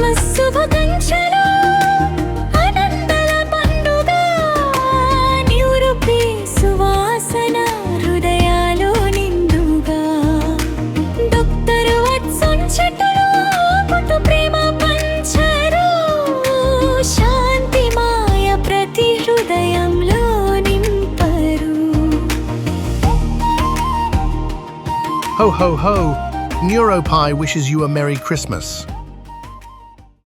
Christmas శుభాకాంక్షలు ఆనందాల పండుగ నిరుపే సువాసన హృదయాలు నిండుగా డాక్టర్ వాట్సన్ చెట్టులో పుట్టు ప్రేమ పంచరు శాంతి మాయ ప్రతి హృదయంలో నింపరు. Ho ho ho! NeuroPie wishes you a Merry Christmas.